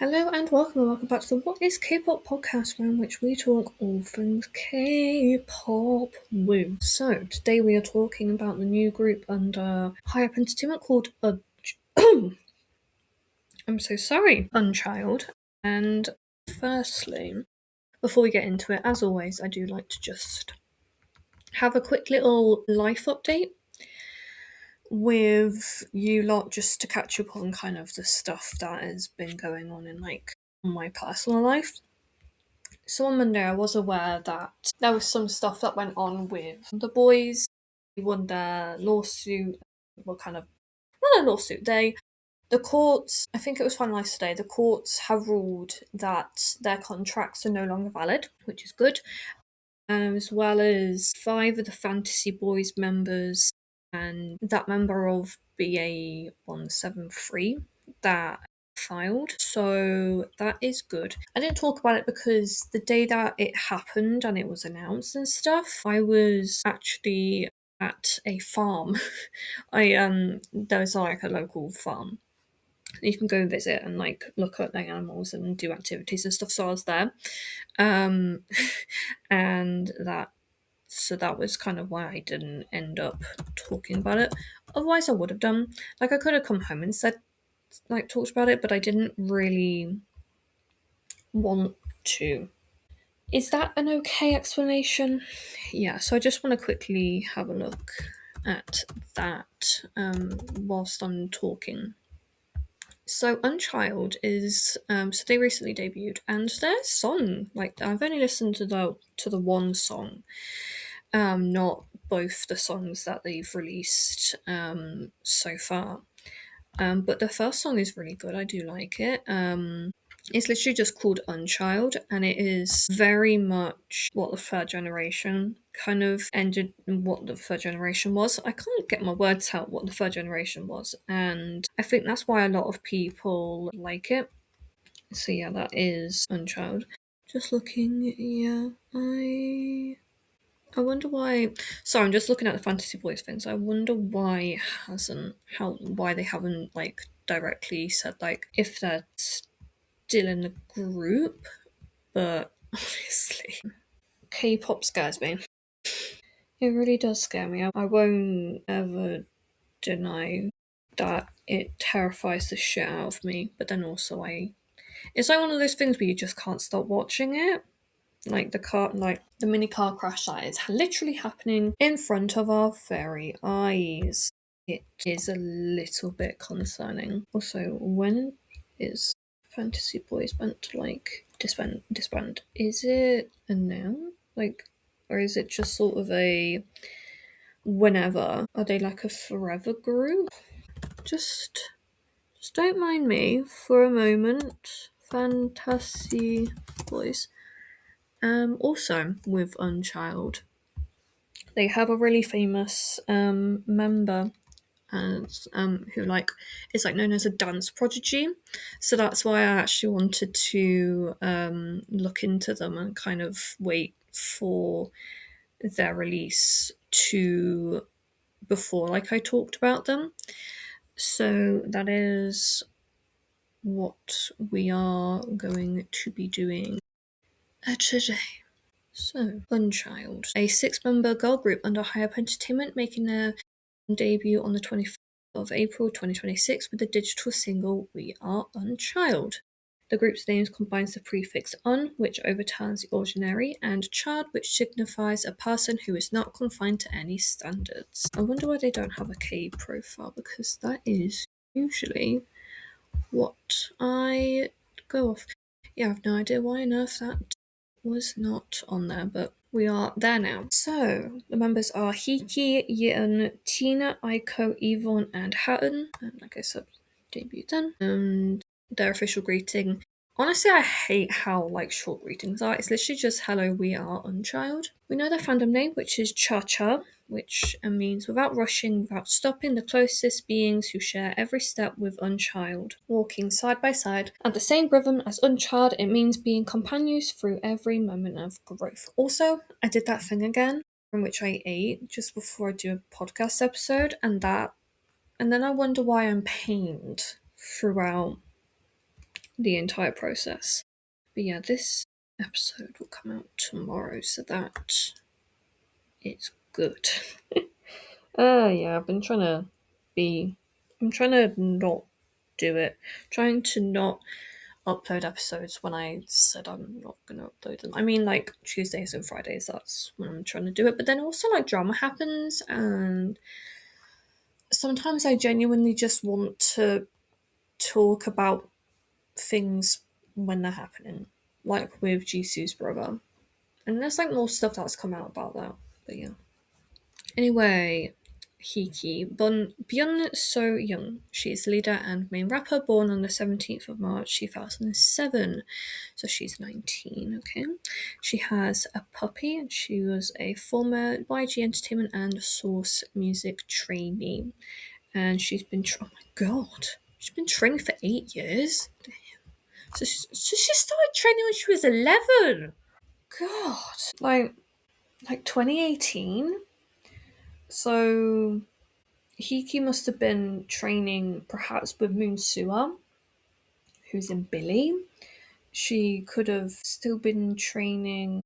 Hello and welcome back to the What is K-pop podcast, in which we talk all things K-pop. Woo. So today we are talking about the new group under Hype Entertainment called I'm so sorry, Unchild. And firstly, before we get into it, as always, I do like to just have a quick little life update with you lot, just to catch up on kind of the stuff that has been going on in my personal life. So on Monday, I was aware that there was some stuff that went on with the boys. They won their lawsuit. Well, kind of not a lawsuit. The courts. I think it was finalised today. The courts have ruled that their contracts are no longer valid, which is good. As well as 5 of the Fantasy Boys members and that member of BA173 that filed. So that is good. I didn't talk about it because the day that it happened and it was announced and stuff, I was actually at a farm. There was like a local farm you can go and visit and like look at the animals and do activities and stuff. So I was there, and that was kind of why I didn't end up talking about it. Otherwise, I would have done. Like I could have come home and talked about it, but I didn't really want to. Is that an okay explanation? Yeah. So I just want to quickly have a look at that whilst I'm talking. So Unchild is so they recently debuted, and their song, like I've only listened to the one song, not both the songs that they've released so far. But the first song is really good. I do like it. It's literally just called Unchild, and it is very much what the third generation kind of ended, what the third generation was. I can't get my words out what the third generation was, and I think that's why a lot of people like it. So yeah, that is Unchild. Just looking, yeah, I wonder why. So I'm just looking at the Fantasy Boys things. I wonder why why they haven't like directly said like if they're still in the group. But honestly, K-pop scares me. It really does scare me. I won't ever deny that it terrifies the shit out of me. But then also, it's like one of those things where you just can't stop watching it. Like the mini car crash that is literally happening in front of our very eyes. It is a little bit concerning. Also, when is Fantasy Boys meant to like disband? Is it a now? Like, or is it just sort of a whenever? Are they like a forever group? Just don't mind me for a moment. Fantasy Boys. Also with Unchild, they have a really famous member as who like is like known as a dance prodigy. So that's why I actually wanted to look into them and kind of wait for their release to before like I talked about them. So that is what we are going to be doing today. So, Unchild, a 6-member girl group under Hype Entertainment, making their debut on the 25th of April 2026 with the digital single We Are Unchild. The group's name combines the prefix un, which overturns the ordinary, and child, which signifies a person who is not confined to any standards. I wonder why they don't have a K profile, because that is usually what I go off. Yeah, I have no idea why on earth that was not on there, but we are there now. So the members are Hiki, Yeon, Tina, Aiko, Yvonne, and Hatton. And like I said, debut then. And their official greeting. Honestly, I hate how like short greetings are. It's literally just "Hello, we are Unchild." We know their fandom name, which is Cha Cha, which means without rushing, without stopping, the closest beings who share every step with Unchild, walking side by side at the same rhythm as Unchild. It means being companions through every moment of growth. Also, I did that thing again, in which I ate just before I do a podcast episode, and then I wonder why I'm pained throughout the entire process. But yeah, this episode will come out tomorrow, so that is good. Yeah, be. I'm trying to not do it. Trying to not upload episodes when I said I'm not gonna upload them. I mean, like Tuesdays and Fridays, that's when I'm trying to do it. But then also, like, drama happens, and sometimes I genuinely just want to talk about things when they're happening, like with Jisoo's brother. And there's like more stuff that's come out about that. But yeah. Anyway, Hiki, born Byun So Young. She is leader and main rapper, born on the 17th of March 2007. So she's 19, okay? She has a puppy, and she was a former YG Entertainment and Source Music trainee. And she's been, oh my god, she's been training for 8 years. So she started training when she was 11. God. Like 2018. So Hiki must have been training perhaps with Moon Sua, who's in Billy. She could have still been training.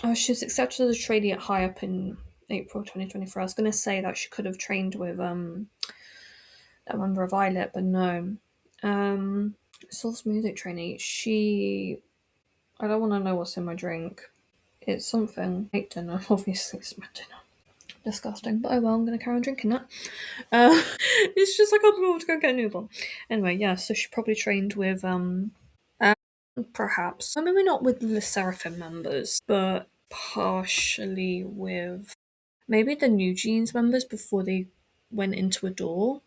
Oh, she was accepted as a trainee at High Up in April 2024. I was going to say that she could have trained with that member of Violet, but no. Source music trainee. I don't want to know what's in my drink. It's something. I don't know. Obviously, it's my dinner. Disgusting, but oh well, I'm gonna carry on drinking that. It's just like I can't to go get a new one. Anyway, yeah, so she probably trained with uh, perhaps, maybe not with the Seraphim members, but partially with maybe the New Jeans members before they went into a door.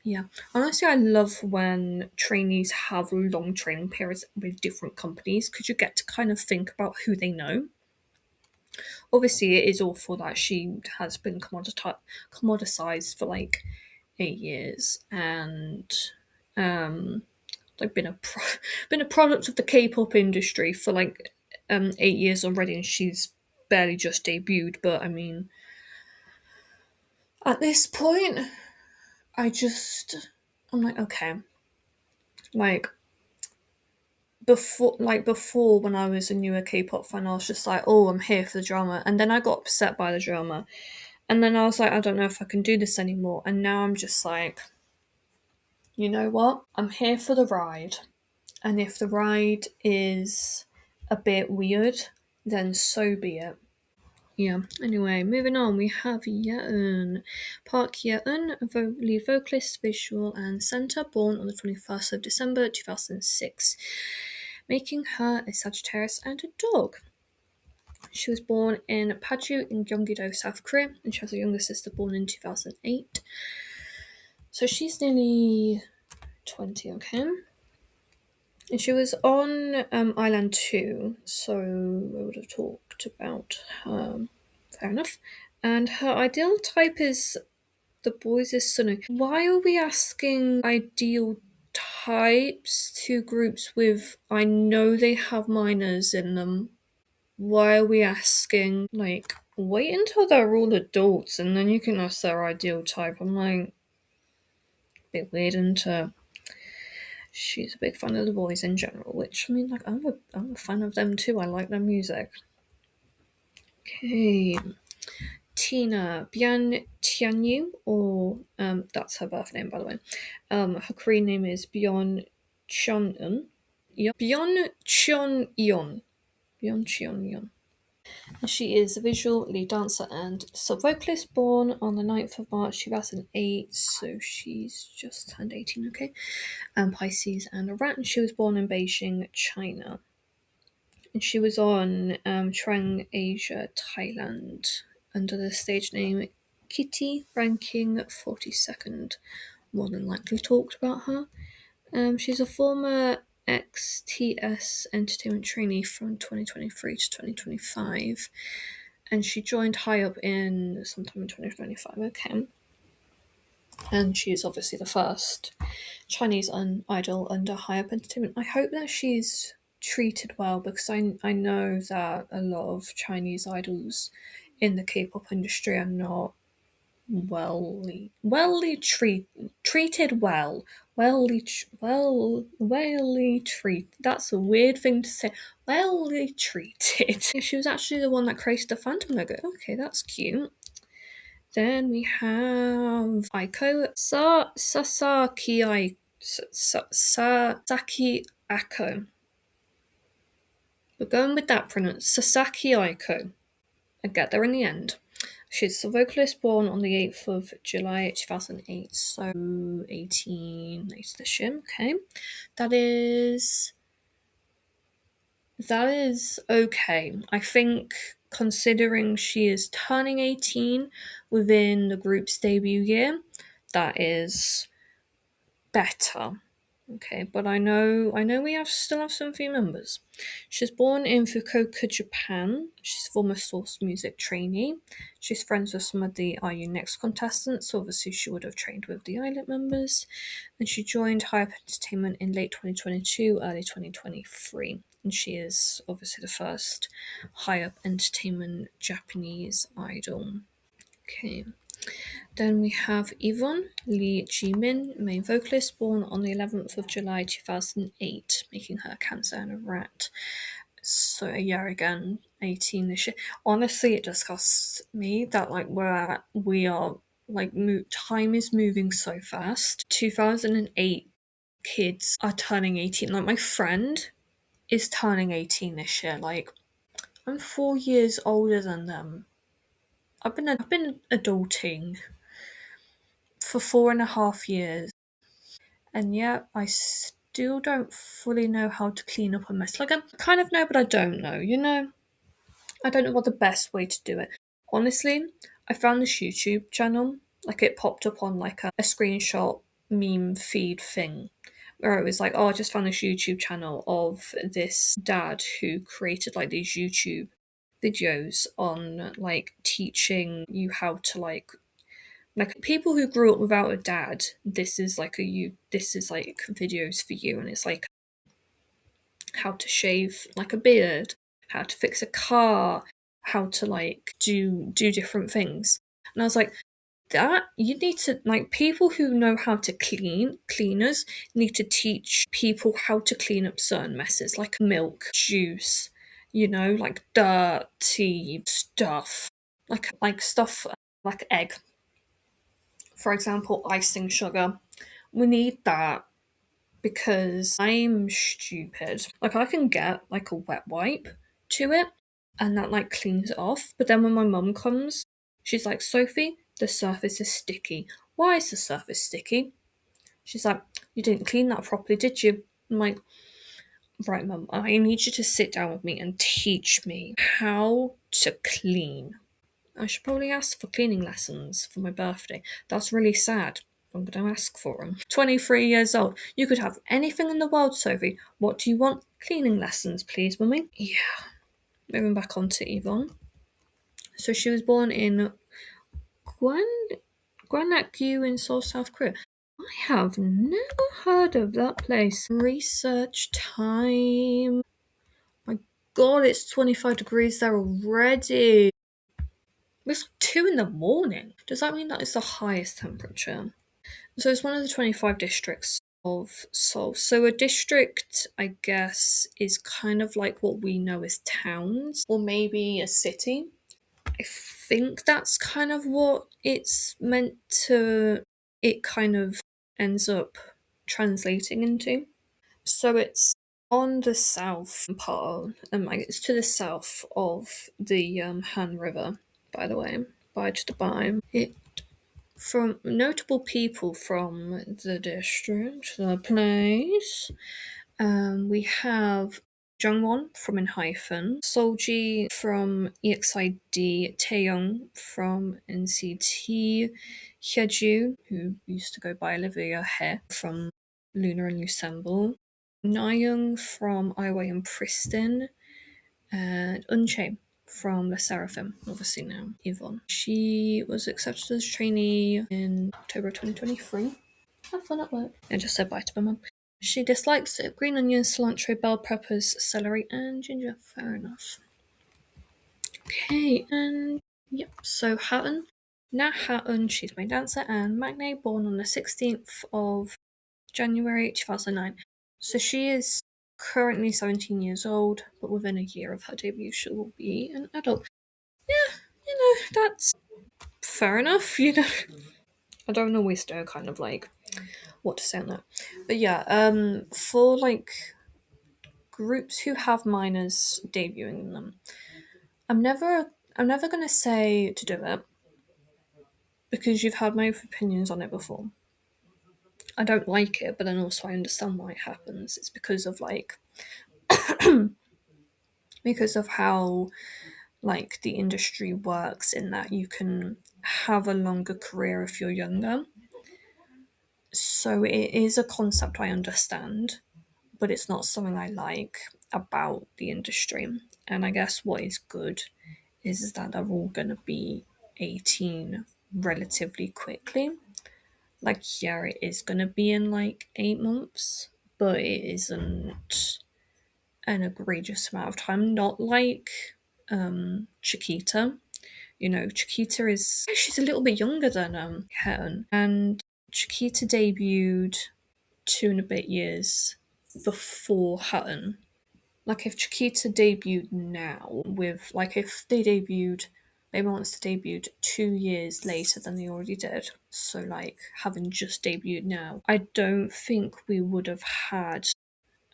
Yeah, honestly, I love when trainees have long training periods with different companies because you get to kind of think about who they know. Obviously, it is awful that she has been commoditized for like 8 years and like been a product of the K-pop industry for like 8 years already, and she's barely just debuted. But I mean, at this point, I'm like, okay, like before when I was a newer K-pop fan, I was just like, oh, I'm here for the drama, and then I got upset by the drama. And then I was like, I don't know if I can do this anymore. And now I'm just like, you know what? I'm here for the ride. And if the ride is a bit weird, then so be it. Yeah, anyway, moving on, we have Yeon. Park Yeon, lead vocalist, visual, and centre, born on the 21st of December 2006, making her a Sagittarius and a dog. She was born in Paju in Gyeonggi-do, South Korea, and she has a younger sister born in 2008. So she's nearly 20, okay? And she was on Island 2, so we would have talked about her. Fair enough. And her ideal type is the boys is Sunu. Why are we asking ideal types to groups with I know they have minors in them? Why are we asking, like, wait until they're all adults and then you can ask their ideal type? I'm like, a bit weird into. She's a big fan of the boys in general, which I mean, like, I'm a fan of them too. I like their music. Okay, Tina Bian Tianyu, or that's her birth name by the way. Her Korean name is Byeon Cheon-eun. Byeon Cheon-yeon. Byeon Cheon-yeon. She is a visual lead dancer and sub-vocalist, born on the 9th of March 2008, so she's just turned 18, okay? Pisces and a rat, and she was born in Beijing, China. And she was on Trang Asia, Thailand, under the stage name Kitty, ranking 42nd. More than likely talked about her. She's a former XTS Entertainment trainee from 2023 to 2025, and she joined High Up in sometime in 2025. Okay, and she is obviously the first Chinese idol under High Up Entertainment. I hope that she's treated well because I know that a lot of Chinese idols in the K-pop industry are not treated well. Wellly treat. That's a weird thing to say. Wellly treated. She was actually the one that created the Phantom logo. Okay, that's cute. Then we have Aiko Sasaki Ako. We're going with that pronounce Sasaki Aiko. I get there in the end. She's a vocalist born on the 8th of July 2008, so 18 later this year. Okay. That is okay. I think considering she is turning 18 within the group's debut year, that is better. Okay, but I know we still have some few members. She's born in Fukuoka, Japan. She's a former Source Music trainee. She's friends with some of the Are You Next contestants, so obviously she would have trained with the Islet members. And she joined High Up Entertainment in late 2022, early 2023. And she is obviously the first High Up Entertainment Japanese idol. Okay. Then we have Yvonne Lee Jimin, main vocalist, born on the 11th of July 2008, making her Cancer and a Rat. So a year again, 18 this year. Honestly, it disgusts me that like we are like time is moving so fast. 2008 kids are turning 18. Like my friend is turning 18 this year. Like I'm 4 years older than them. I've been adulting for 4.5 years, and yet I still don't fully know how to clean up a mess. Like, I kind of know, but I don't know, you know? I don't know what the best way to do it. Honestly, I found this YouTube channel, like, it popped up on, like, a screenshot meme feed thing, where it was like, oh, I just found this YouTube channel of this dad who created, like, these YouTube videos on, like, teaching you how to, like people who grew up without a dad, this is like videos for you, and it's like how to shave like a beard, how to fix a car, how to like do different things. And I was like, that you need to like people who know how to cleaners need to teach people how to clean up certain messes like milk, juice, you know, like dirty stuff. Like stuff like egg, for example, icing sugar. We need that because I'm stupid. Like I can get like a wet wipe to it and that like cleans it off. But then when my mum comes, she's like, Sophie, the surface is sticky. Why is the surface sticky? She's like, you didn't clean that properly, did you? I'm like, right, mum, I need you to sit down with me and teach me how to clean. I should probably ask for cleaning lessons for my birthday. That's really sad. I'm going to ask for them. 23 years old. You could have anything in the world, Sophie. What do you want? Cleaning lessons, please, mummy. Yeah. Moving back on to Yvonne. So she was born in Gwanak-gu in Seoul, South Korea. I have never heard of that place. Research time. My god, it's 25 degrees there already. It's like 2 in the morning. Does that mean that it's the highest temperature? So it's one of the 25 districts of Seoul. So a district, I guess, is kind of like what we know as towns, or maybe a city. I think that's kind of what it's meant to, it kind of ends up translating into. So it's on the south part, like it's to the south of the Han River, by the way, by to the Bai. It from notable people from the district, the place. We have Jungwon from Enhypen, Solji from EXID, Taeyong from NCT, Hyeju, who used to go by Olivia He from Luna and Ensemble, Nayoung from Iway and Pristin, and Unche from Le Seraphim, obviously now Yvonne. She was accepted as a trainee in October 2023. Have fun at work. I just said bye to my mum. She dislikes it. Green onions, cilantro, bell peppers, celery, and ginger. Fair enough. Okay, and yep. So Hatton, Na Hatton, she's my dancer, and Magne, born on the 16th of January 2009. So she is currently 17 years old, but within a year of her debut, she will be an adult. Yeah, that's fair enough, I don't always know kind of like what to say on that. But yeah, for like groups who have minors debuting in them, I'm never gonna say to do it because you've had my opinions on it before. I don't like it, but then also I understand why it happens. It's because of like because of how like the industry works in that you can have a longer career if you're younger. So it is a concept I understand, but it's not something I like about the industry. And I guess what is good is that they're all gonna be 18 relatively quickly. Like, yeah, it is gonna be in like 8 months, but it isn't an egregious amount of time. Not like Chiquita. Chiquita is she's a little bit younger than Helen, and Chiquita debuted 2 and a bit years before Hutton. Like if Chiquita debuted now, with like if they debuted, Baby Monster debuted 2 years later than they already did. So like having just debuted now, I don't think we would have had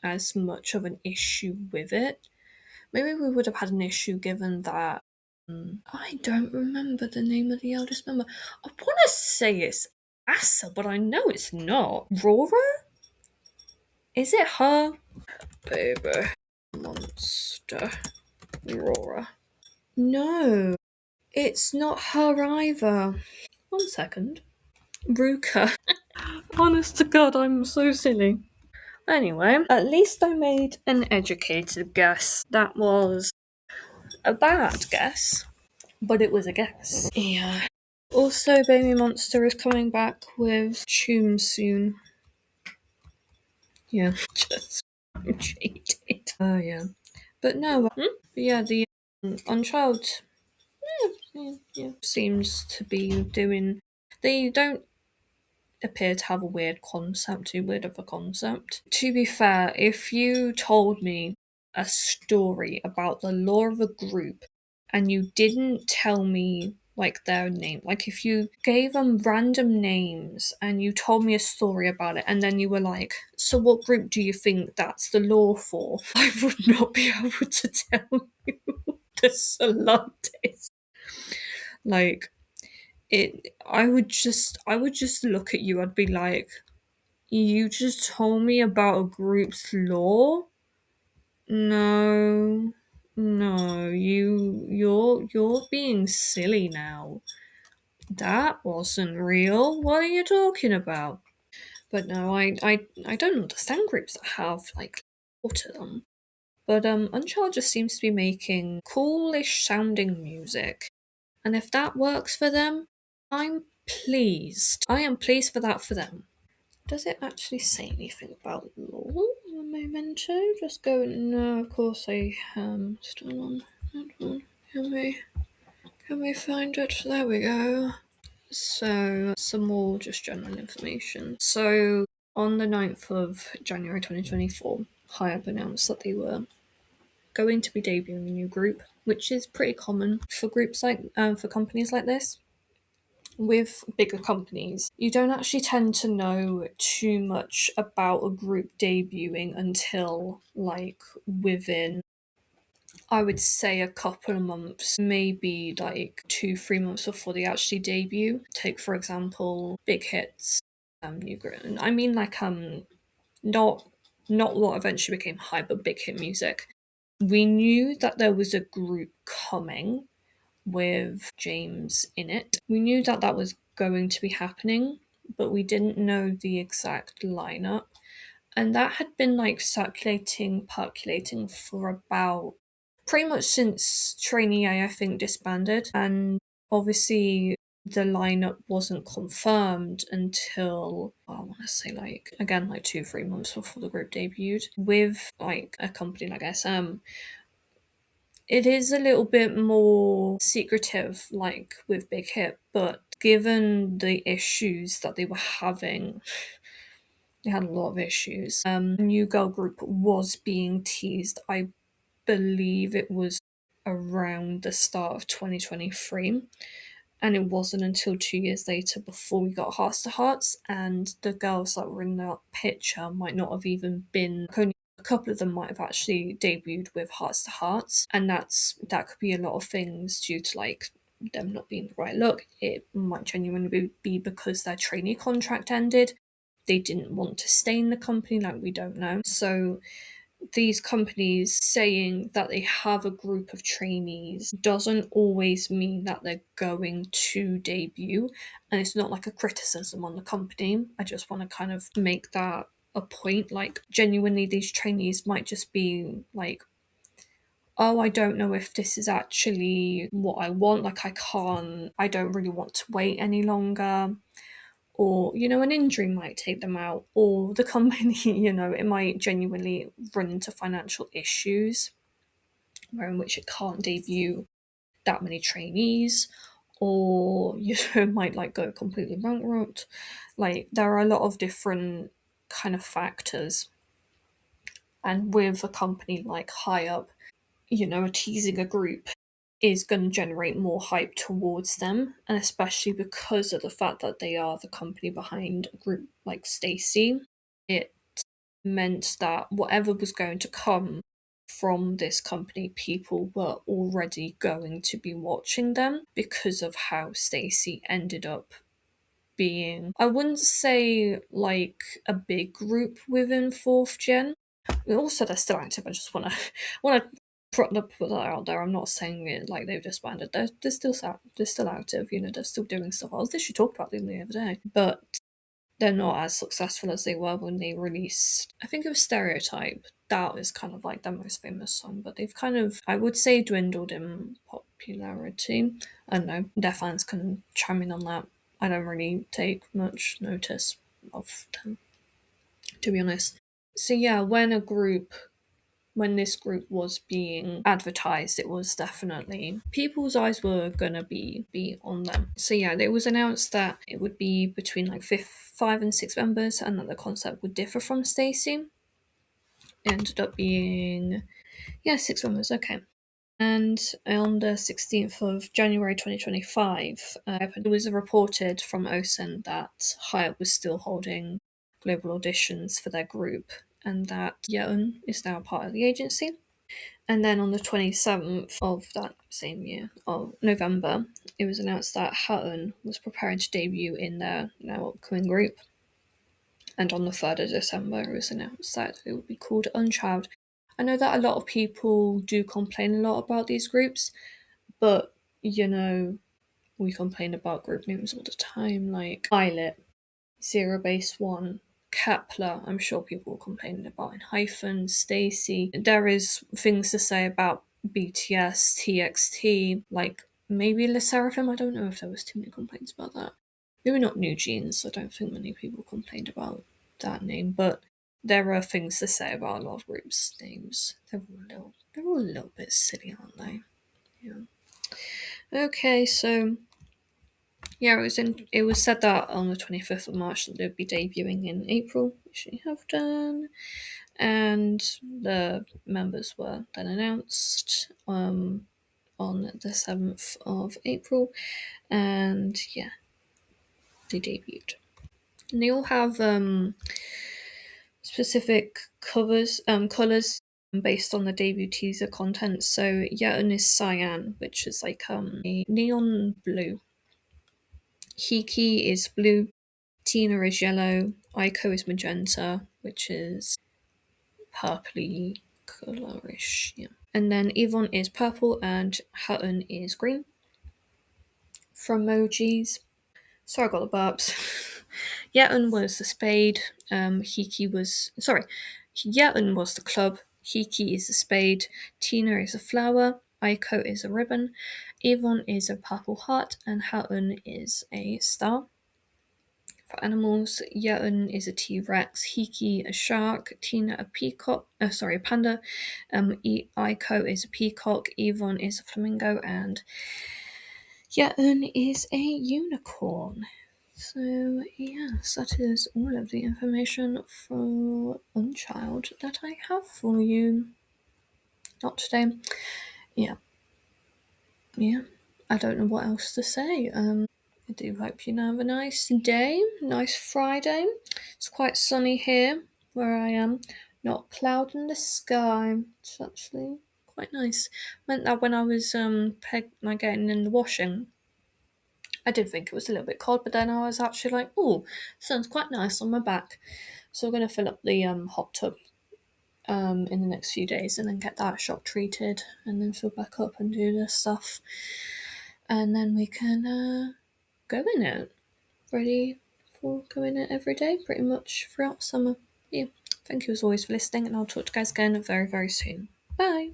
as much of an issue with it. Maybe we would have had an issue given that I don't remember the name of the eldest member. I want to say it's Asa, but I know it's not. Rora? Is it her? Baby Monster Rora. No, it's not her either. 1 second. Ruka. Honest to God, I'm so silly. Anyway, at least I made an educated guess. That was a bad guess, but it was a guess. Yeah. Also, Baby Monster is coming back with Tune soon. Yeah, just cheated. Oh, yeah. But no, but yeah, the Unchild seems to be doing. They don't appear to have a weird concept, too weird of a concept. To be fair, if you told me a story about the lore of a group and you didn't tell me like their name, like if you gave them random names and you told me a story about it and then you were like, so what group do you think that's the lore for? I would not be able to tell you the slightest. Like I would just look at you, I'd be like, you just told me about a group's lore? No. No, you're being silly now. That wasn't real. What are you talking about? But no, I don't understand groups that have like lore to them. But Uncharted just seems to be making coolish sounding music. And if that works for them, I'm pleased. I am pleased for that for them. Does it actually say anything about law? A memento? Just go. No, of course I still on that one. Can we find it? There we go. So some more just general information. So on the 9th of January 2024, Hiab announced that they were going to be debuting a new group, which is pretty common for groups like for companies like this. With bigger companies, you don't actually tend to know too much about a group debuting until like within, I would say, a couple of months, maybe like 2-3 months before they actually debut. Take for example Big Hits, new group. I mean like not what eventually became High, but Big Hit Music. We knew that there was a group coming with James in it. We knew that that was going to be happening, but we didn't know the exact lineup. And that had been like percolating for about pretty much since Trainee A, I think, disbanded. And obviously, the lineup wasn't confirmed until, I want to say, like, again, like 2-3 months before the group debuted. With like a company like SM, it is a little bit more secretive, like with Big Hit, but given the issues that they were having They had a lot of issues. A new girl group was being teased. I believe it was around the start of 2023. And it wasn't until 2 years later before we got Hearts to Hearts, and the girls that were in that picture might not have even been. Only a couple of them might have actually debuted with Hearts to Hearts, and that could be a lot of things due to like them not being the right look. It might genuinely be because their trainee contract ended. They didn't want to stay in the company, like we don't know. So these companies saying that they have a group of trainees doesn't always mean that they're going to debut. And it's not like a criticism on the company. I just want to kind of make that a point. Like, genuinely, these trainees might just be like, oh, I don't know if this is actually what I want. Like, I don't really want to wait any longer, or an injury might take them out, or the company it might genuinely run into financial issues where in which it can't debut that many trainees, or it might like go completely bankrupt. Like, there are a lot of different kind of factors, and with a company like High Up, teasing a group is going to generate more hype towards them, and especially because of the fact that they are the company behind a group like Stacy, it meant that whatever was going to come from this company, people were already going to be watching them because of how Stacy ended up being, I wouldn't say like a big group within fourth gen. Also, they're still active. I just want to put that out there. I'm not saying it like they've disbanded. They're still active. They're still doing stuff. I was literally talking about them the other day, but they're not as successful as they were when they released. I think it was Stereotype. That was kind of like their most famous song, but they've kind of, I would say, dwindled in popularity. I don't know. Their fans can chime in on that. I don't really take much notice of them, to be honest. So yeah, when this group was being advertised, it was definitely people's eyes were gonna be on them. So yeah, it was announced that it would be between like 5 and 6 members, and that the concept would differ from Stacy. It ended up being 6 members. Okay. And on the 16th of January 2025, it was reported from OSIN that Hyatt was still holding global auditions for their group, and that Yeon is now part of the agency. And then on the 27th of that same year, of November, it was announced that Hatton was preparing to debut in their now upcoming group. And on the 3rd of December, it was announced that it would be called UNCHILD. I know that a lot of people do complain a lot about these groups, but we complain about group names all the time, like Pilot, Zero Base One, Kepler. I'm sure people were complaining about in Hyphen, Stacy. There is things to say about BTS, TXT, like maybe Le Seraphim. I don't know if there was too many complaints about that. Maybe not New Jeans. I don't think many people complained about that name, but there are things to say about a lot of groups' names. They're all a little bit silly, aren't they? Yeah. Okay, so yeah, it was said that on the 25th of March that they'd be debuting in April, which they have done, and the members were then announced on the 7th of April, and yeah, they debuted. And they all have specific colours based on the debut teaser content. So Yeon is cyan, which is like a neon blue. Hiki is blue. Tina is yellow. Aiko is magenta, which is purpley colorish. Yeah. And then Yvonne is purple and Hutton is green. For emojis, sorry, I got the burps. Yeton was the spade. Yeton was the club. Hiki is the spade. Tina is a flower. Aiko is a ribbon. Yvonne is a purple heart, and Houghton is a star. For animals, Yeon is a T-Rex, Hiki a shark, Tina a a panda, Aiko is a peacock, Yvonne is a flamingo, and Yeon is a unicorn. So, yes, that is all of the information for Unchild that I have for you. Not today. Yeah, yeah. I don't know what else to say. I do hope you have a nice day, nice Friday. It's quite sunny here where I am. Not a cloud in the sky. It's actually quite nice. Meant that when I was getting in the washing, I did think it was a little bit cold, but then I was actually like, oh, sun's quite nice on my back. So we're gonna fill up the hot tub in the next few days and then get that shock treated and then fill back up and do this stuff. And then we can go in it. Ready for going it every day, pretty much throughout summer. Yeah. Thank you as always for listening, and I'll talk to you guys again very, very soon. Bye.